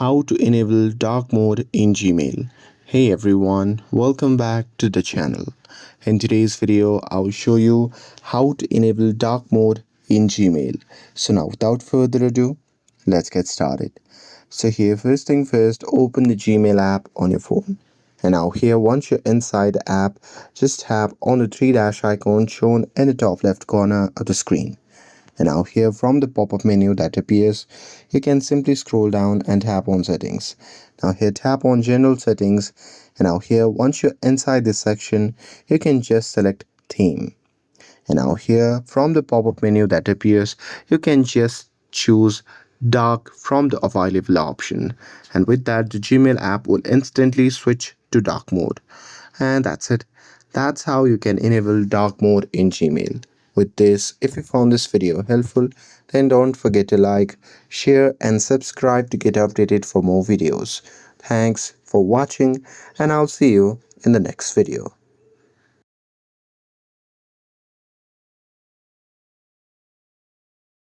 How to enable dark mode in Gmail. Hey everyone, welcome back to the channel. In today's video, I'll show you how to enable dark mode in Gmail. So now without further ado, let's get started. So here, first thing first, open the Gmail app on your phone. And now here, once you're inside the app, just tap on the three dash icon shown in the top left corner of the screen. And now here, from the pop-up menu that appears, you can simply scroll down and tap on settings. Now here, tap on general settings, and now here, once you're inside this section, you can just select theme. And now here, from the pop-up menu that appears, you can just choose dark from the available option, and with that the Gmail app will instantly switch to dark mode. And that's it. That's how you can enable dark mode in Gmail. With this, if you found this video helpful, then don't forget to like, share and subscribe to get updated for more videos. Thanks for watching, and I'll see you in the next video.